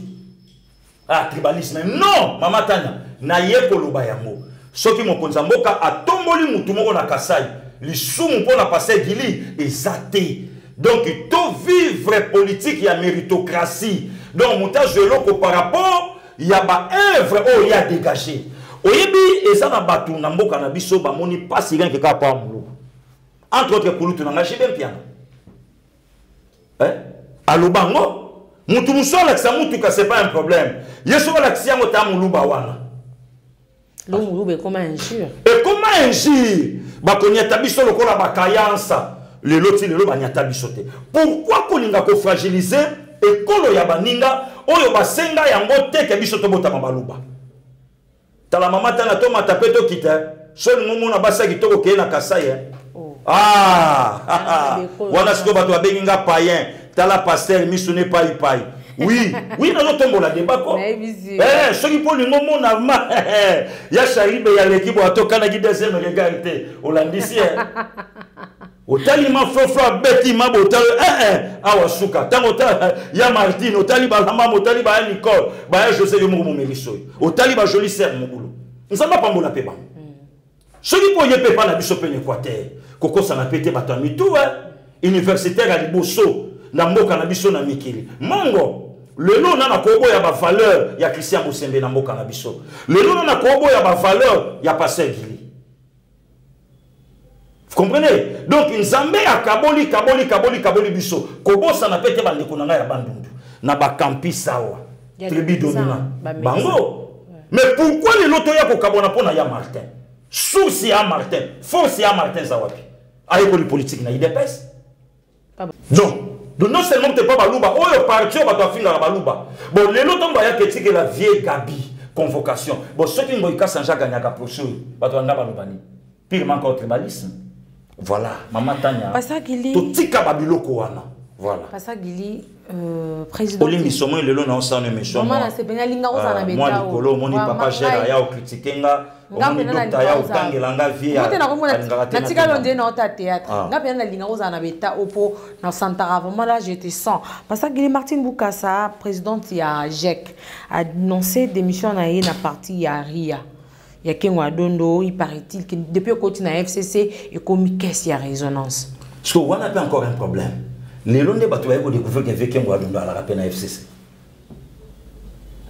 Speaker 1: Ah, tribalisme. Non, Mama Tanya, na yekolo bayango. Soki mokonza mboka atomboli mutu moko na Kasai, lisumu mpona Pasteur Guili ezate. Donc, il faut vivre politique, il y a méritocratie. Donc, montage de l'eau par rapport, il y a une œuvre, il y a dégagé. Oyebi, et ça n'a pas tout, n'a pas cannabis, bah, moni pas si rien que capable boulot. Entre autres, pour nous, on a gâché bien piano. Hein? Allo bango, mutu muso l'accent mutu que c'est pas un problème. Yeso l'accent au tamu lubawana.
Speaker 2: L'homme comment injure?
Speaker 1: Et comment injure? Bah, qu'on y a tabiso le kola bakayansa. Le loti le banyata bisote. Pourquoi kolinga ko fragiliser et kolo ya baninga oyo basenga yango te ke bisoto bota mabaluba. Tala mama tana to matapeto kita. Seul momo na basa kitoko ke na Kasai. Ah, wana siko bato abenga païen. Tala pasteur misune pai pai. Oui, oui, dans notre tombe la débat quoi. Eh, ceux qui pour le moment na ma. Ya sharibe ya l'équipe wa to kana gi deuxième regardé. Holandisi. Otalima fofo beti mabo tal awa suka tango ta ya Martin otali ba mama otali ba Nicole ba José le momo meriso otali ba joli ser mobulu nzamba pambola peba soki po yepe pa na biso pe Équateur koko sana pété batami tout universitaire à Liboso na mboka na biso na mikili mongo le nom na kobo ya ba valeur ya Christian Bosembe na mboka na biso le nom na kobo ya ba valeur ya Pasteur Guili. Vous comprenez? Donc, Nzambe a kaboli biso. Kobo ça n'a pas été bandé qu'on a ya bandundu. Na ba campi sawa. Tribu dominant. Bango. Mais pourquoi les lotoya ko kabona pona ya Martin? Source ya Martin, force ya Martin Zawapi. Aïe politique na IDPS. Donc non seulement t'es pas baluba, oh le parti va doit finir la baluba. Bon, les lotos va ya que la vieille Gabi convocation. Bon, ceux qui m'ont sans Jacques Gagnaga pour sûr, va doit balubani. Pire encore tribalisme. Voilà, Mama Tanya.
Speaker 2: Pasteur Guili.
Speaker 1: Totika babiloko wana. Voilà.
Speaker 2: Pasteur Guili, président.
Speaker 1: Olimbi somo lelo na osana mesho.
Speaker 2: Maman c'est bien linga osana beta.
Speaker 1: Moi likolo moni papa gère ya o critiquenga. Omoni docteur ya otangela nga vie ya.
Speaker 2: Na tika londe na ota théâtre. Nga bien na linga osana beta opo na Santara. Vraiment là j'étais sans. Pasteur Guili Martin Boukassa, présidente ya JEC, a annoncé démission na na parti ya RIA. Il y a quelqu'un dondo, il paraît-il que depuis qu'on continue à FCC, et comme qu'est-ce y a résonance.
Speaker 1: Parce qu'on a pas encore un problème. Les longs débats, tu vas découvrir qu'il y a quelqu'un dondo à la rappel à FCC.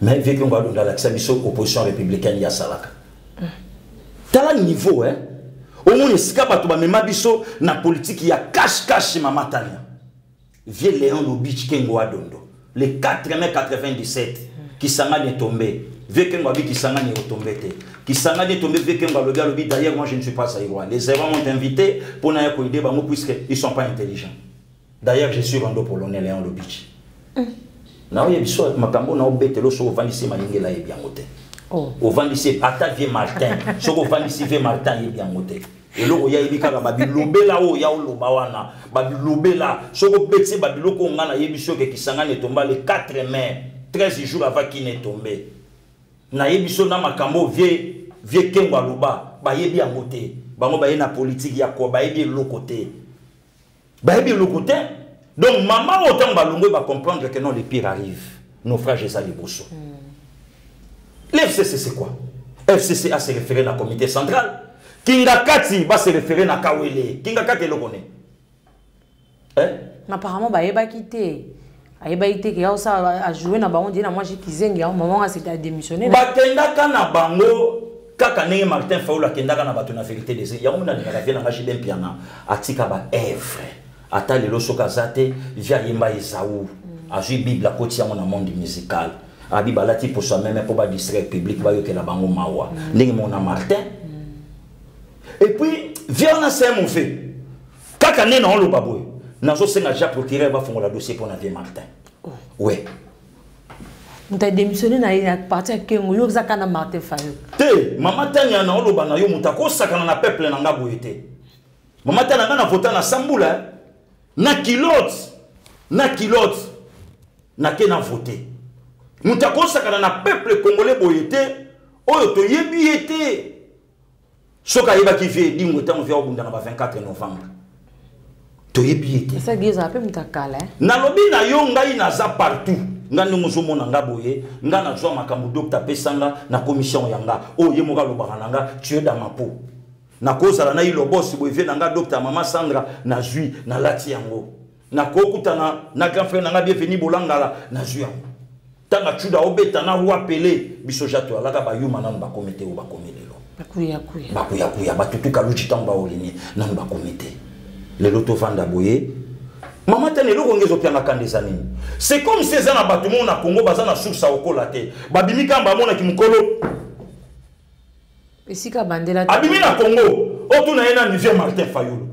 Speaker 1: Mais quelqu'un dondo à l'opposition républicaine, il y a Salaka. T'as le niveau, hein? Au moins, ce qu'il y a même abisso dans la politique, il y a cache-cache Mama Tanya. Vieux Léon Lobich Kengo Adondo. Les 4 qui s'en est tombé. Vekengo qui s'en est tombé. Qui s'en est tombé, Vekengo lobby. D'ailleurs, moi je ne suis pas saïrois. Les erreurs m'ont invité pour n'aller pour aider, puisqu'ils ne sont pas intelligents. D'ailleurs, je suis rando polonais Léon Lobich. Now, il y a des makambo na obete lo so vandisi malingela ye bien moté. Au vandisi ata vie Martin. So vandisi vie Martin ye bien moté. Et là, il y a des gens qui lobela o ya loba wana, lobela. So beti babiloko ngana yebiso qui s'en est tombé le 4 mai, 13 jours avant qu'il n'est tombé. Na yebiso na makambo vie kengo loba, ba yebi en moté. Bango ba na politique ya ko ba yebi le côté. Ba yebi le côté. Donc, maman, autant balongo va comprendre que non, les pires arrivent. Nos frères, j'ai ça les bousseaux. L'FCC, c'est quoi? FCC a se référé à la comité central. Kinga Kati va se référer à Kawele. Kinga Kati le connaît. Hein?
Speaker 2: Mais apparemment, il va quitter. Il va quitter. Il a joué dans le banc. Moi, j'ai quitté. Maman a démissionné.
Speaker 1: Bakenda kana bango. Kaka nenge Martin Faoula kenda kana batona vérité des yeux. Yaouna ni la vie na ngaji ben piana. Atika ba evre. Ata lelo sokazate via yemba Esaou a joué Bible la côté dans le monde musical a Bible lati pour soi même pour pas distraire public ba yoke la bango mawa ndenge mona Martin et puis via na c'est mon fait kaka né na lo baboy nazo senga ja procurer ba fongola dossier pour na vie Martin ouais
Speaker 2: Tu as démissionné à partir de Kengo, yo zakana Martin Fayulu.
Speaker 1: Te, Mama Tania na oloba na yo mutako sakana na peuple na nga boyete. Mama Tania na vota na Sambula, na kilote, na ke na voté. Mutako sakana na peuple congolais boyete, oyo to yebi ete. Soka yeba ki vie dingo tango via obunda na 24 novembre. To yebi ete.
Speaker 2: Ça giza ape mutakala.
Speaker 1: Na lobi na yo ngai naza partout. Nga ndongo zo mona nga boye, nga na zwa makambo docteur pesanga na commission yanga. O ye moka lobaka nanga, tu es dans ma peau. Na kozala na ilo boss boye na nga docteur Mama Sandra na zui na lati yango. Na kokutana na grand frère nanga bienvenu bolangala na zui yango. Tanga chuda obeta na roi Pelé biso jato alaka ba yuma na ba komite o ba komelelo. Bakuya batutuka luchi tamba olini na ba komite. Le loto vanda boye. Maman tane lo kongezo pianga kandesa nini. C'est comme si ça na batumo na Congo bazana source okola te. Babimi kamba mona kimukolo.
Speaker 2: Esika bandela.
Speaker 1: Abimi na Congo, otuna yena Nivier Martin Fayulu.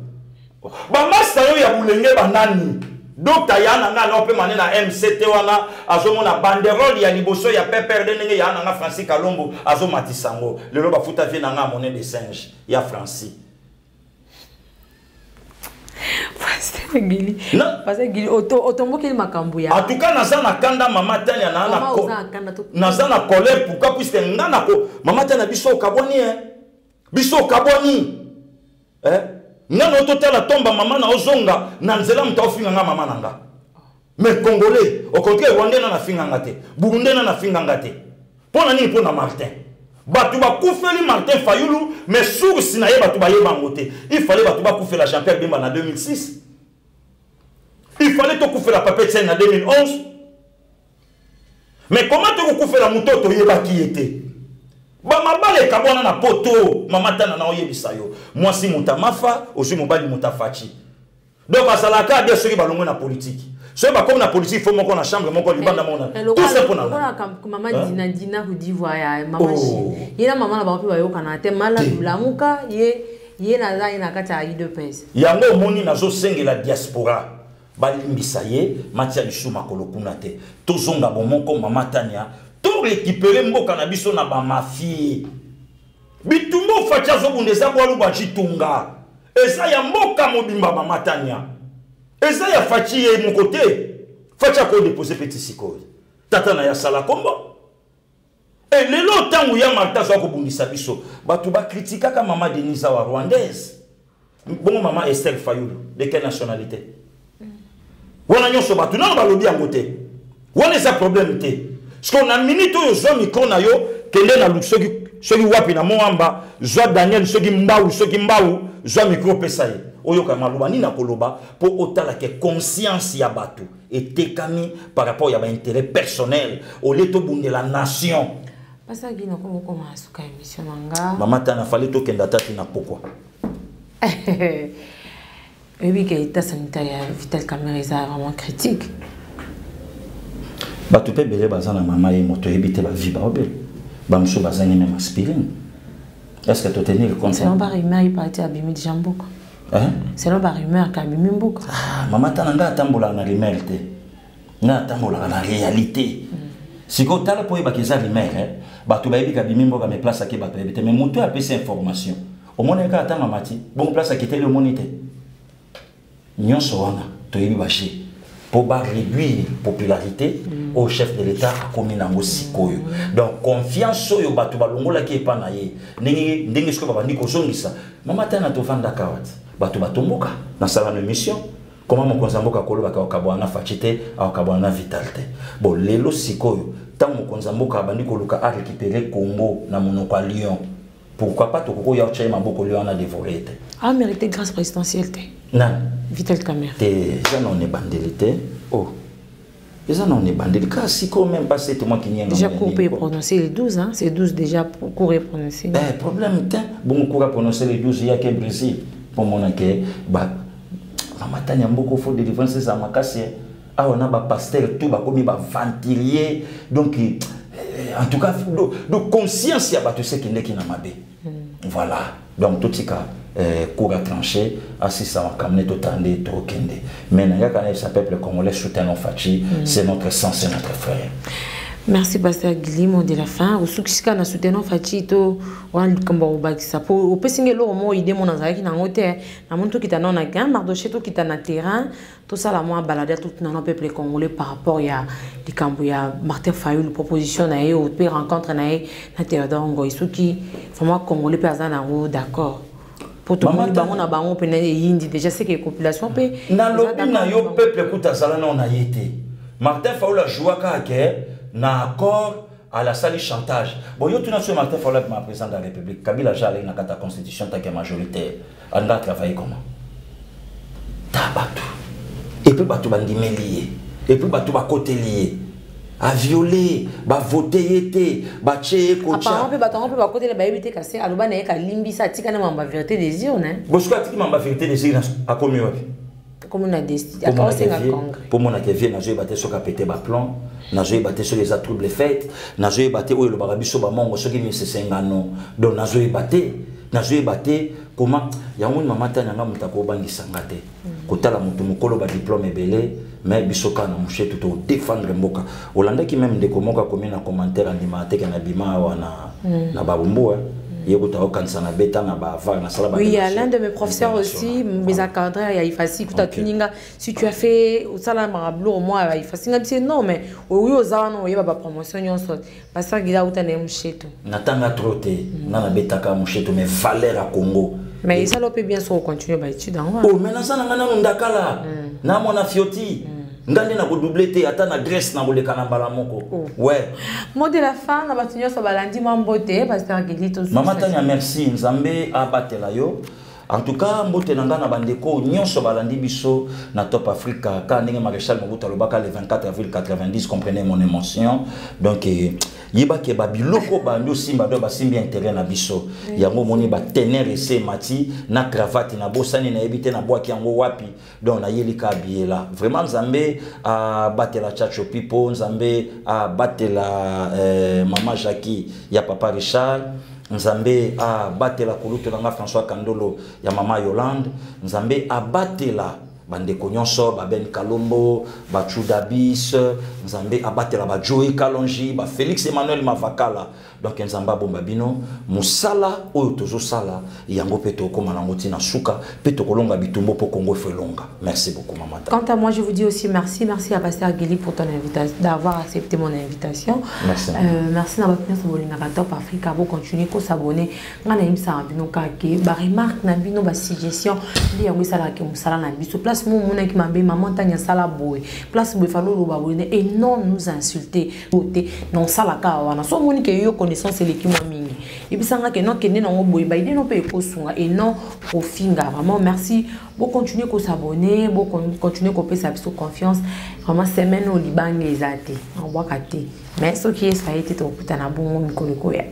Speaker 1: Ba master yo ya bulenge banani. Docteur yana nga na ope manena MCT wana azomona banderole ya liboso ya PPRD ndenge yana nga Francis Kalombo azomatisango. Lelo ba futa vie na nga monnaie de singe ya Francis.
Speaker 2: Parce que autombo qui makambu ya.
Speaker 1: En tout cas nazana kanda Mama Tania na colère pourquoi puisque ngana ko Mama Tania biso kaboni biso kaboni ngana totala tomba mama na ozonga na nzela mta ofinga nga mama nanga mais congolais au contraire rwandais na finga ngate burundais na finga ngate pona nini pona Martin batu ba kufeli Martin Fayulu mais source na ye batu ba yeba ngote il fallait batu ba kufela Jean-Pierre Bemba na 2006. Il fallait te couper la papette en 2011. Mais comment te couper la moutoto yeba qui était? Ba mabale kabona na poto, mama tana na oyebisa yo. Moi si mutamafa, aussi mobali mutafachi. Donc asalaka bien sûr balongo na politique. So ba comme na politique faut moko na chambre moko libanda mona. Tout ça pour na.
Speaker 2: Maman Dina Côte d'Ivoire ya maman chi. Yena maman na ba pe ba yo kana te mala lamuka ye na za ina kata i de pèse. Yango
Speaker 1: moni nazo sengela diaspora. Balimbisa ye matia biso makolo kuna te tozonga bomoko Mama Tania to récupérer mboka na biso na ba mafie bitumbo facha zo bundeza kwa luba chitunga eza ya mboka mobimba Mama Tania eza ya fachi ye mokote facha ko déposer petit sikoy tata na ya sala kombo et lelo tangu ya Martin zo ko bundisa biso batu ba critika ka Mama Denise wa rwandaise bon Mama Esther Fayulu de quelle nationalité? Wana nyonso batu na balobi yango te. Wana eza problème te. Parce qu'on a minute yo zo micro na yo kende na soki wapi na moamba zo Daniel soki mbau zo micro pesa ye. Oyo ka maloba ni na koloba po otala ke conscience ya batu etekami par rapport ya ba intérêt personnel au leto bunde la nation.
Speaker 2: Pasa gina ko masuka émission nga.
Speaker 1: Mama Tana fallait to kenda tati na pourquoi.
Speaker 2: Oui, que l'état sanitaire Vital Kamerhe est vraiment critique.
Speaker 1: Tu peux béler bazana maman et moto éviter la vie baobé. Bamso bazani même aspirine. Est-ce que tu tenir compte?
Speaker 2: C'est non pas rumeur il parti à Bimi Djamboko.
Speaker 1: Hein?
Speaker 2: C'est non pas rumeur qu'à Bimi Mboka.
Speaker 1: Ah, maman tananga tambola na rumeur te. Na tambola na réalité. Si quand t'as la poé bakeza rumeur, tu vas éviter à Bimi Mboka mais place à qui batu éviter mais moto a payé information. Au moins ka tanga mati, bon place à quitter le monité. Nyonso wana toyebi baché pour réduire popularité au chef de l'État à kominango sikoyo. Donc confiance oyo batu balongola ki epa na ye ndenge siko babandi kozongisa Mama Tana to vanda kawat batu batomboka na sala na mission comment mon konzamboka koloba ka okabwana fachite okabwana vitalité. Bon lelo sikoyo tant mon konzamboka bandi koluka a récupérer Congo na monoko à Lyon. Pourquoi pas tokoko ya chema boko Lyon na dévoré.
Speaker 2: A mérité grâce présidentielle.
Speaker 1: Non.
Speaker 2: Vital Kamerhe.
Speaker 1: Ça non est bandélité. Oh. Ça non est bandélité. Car si quand même passé moi qui n'y a
Speaker 2: déjà qu'on peut prononcer les 12 hein, c'est 12 déjà pour courir prononcer.
Speaker 1: Problème t'es bon courir prononcer les 12 il y a que Brésil pour mon que bah Mama Tania beaucoup faut délivrance ça makasi. Ah on a ba pasteur tout ba comme ba ventilier donc en tout cas de conscience il y a ba tout ce qui n'est qui n'a mabé. Voilà. Donc tout ce cas cours à trancher, assis à Kamne Totande, Tokende. Mais Nanga Kana, ce peuple congolais soutient nos Fachi, c'est notre sang, c'est notre frère.
Speaker 2: Merci Pasteur Guillermo de la fin. Au soukisika na soutenant Fatito, on kamba obakisa po au pessinge lo mo idée mon azaki na ngote na monto kita na na gan mardoché to kita na terrain tout ça la moi balader tout na peuple congolais par rapport ya di kambo ya Martin Fayulu proposition na e au pe rencontre na e na Théodore Ngoy souki vraiment congolais personne na d'accord pour tout le monde bango na bango pe na yindi déjà c'est que population pe
Speaker 1: na lobi na yo peuple kuta sala na on a été Martin Fayulu a joué ka na accord à la salle chantage. Bon, yo tout sur Martin Fayulu ma président de la République. Kabila Jale na kata constitution ta majoritaire. On va travailler comment? Tabatu. Et puis batu bandime lié. Et puis batu ba côté lié. A violer, ba voter été, ba tché kocha.
Speaker 2: Apparemment pe batu ba côté le ba éviter casser aloba na ka limbisa tika na mamba vérité des yeux, né?
Speaker 1: Bo sika tika mamba vérité des yeux a commis wapi?
Speaker 2: Comme on a décidé, pour
Speaker 1: mon activité, n'a joué battu sur capété bas plan, n'a joué battu sur les troubles faites, n'a joué battu où le barabiso bas mongo, ce qui me se sengano, donc n'a joué battu, comment, y a un maman tana n'a mutako bangi sangate, kota la mutumukolo ba diplôme belé, mais bisoka na mouché tout au défendre mboka. Hollande qui même décomoka comme un commentaire animaté qui n'a bima ou na babumbo. Oui,
Speaker 2: il y a l'un de mes professeurs aussi, mes encadrés, il facile. Si tu as fait au salaire au moins, il facile. Non, mais oui, aux ans, il y a pas promotion. Parce que il a autant de mouchettes.
Speaker 1: Natanga troté, nana betaka mouchettes, mais valeur à Congo.
Speaker 2: Mais ça peut bien sûr continuer à étudier.
Speaker 1: Oh, mais na ça na ngana ndakala, na mona fioti. Ngandi na doubler te ata na dress na boleka na mbala moko. Ouais.
Speaker 2: Mot de la fin na batunyo so balandi mambote Pasteur Guilito.
Speaker 1: Mama Tanya merci Nzambe abatela yo. En tout cas mbote nanga na bandeko nyonso balandi biso na Top Africa ka ndenge Maréchal Mobutu alobaka le 24 avril 90 comprenez mon émotion. Donc yeba ke babiloko bando simba do basimbi intérêt na biso. Yango moni ba tener ese mati na cravate na bosani na ebité na boaki yango wapi. Donc na yelika biela. Vraiment Nzambe a batela Chacho Pipo, Nzambe a batela Maman Jackie ya Papa Richard. Nzambe a batela kuluto na François Kandolo ya Mama Yolande. Nzambe a batela bandeko nyonso ba Ben Kalombo, ba Chudabis, Nzambe a batela ba Joey Kalonji, ba Félix Emmanuel Mavakala. Donc Nzamba bomba bino musala oyo tozo sala yango peto koma na ngoti na suka peto kolonga bitumbo po Congo felonga. Merci beaucoup Maman.
Speaker 2: Quant à moi je vous dis aussi merci à Pasteur Guili pour ton invitation, d'avoir accepté mon invitation.
Speaker 1: Merci.
Speaker 2: Merci na bapina so bolinga Top Africa pour continuer ko s'abonner ngana imsa bino kake ba remarque na bino ba suggestion li yango sala ke musala na biso place mo mona ki mambe Maman Tanya sala boy place bo falo lo ba boline et non nous insulter côté non sala ka wana so moni ke yo c'est l'équipe mingi et puis ça nga que non que non boy ba idée non peut kosunga et non au finga vraiment merci pour continuer ko s'abonner pour continuer ko payer sa confiance vraiment semaine au Liban les athées on voit katé mais ce qui est ça a été tout na bongo mikolo ko ya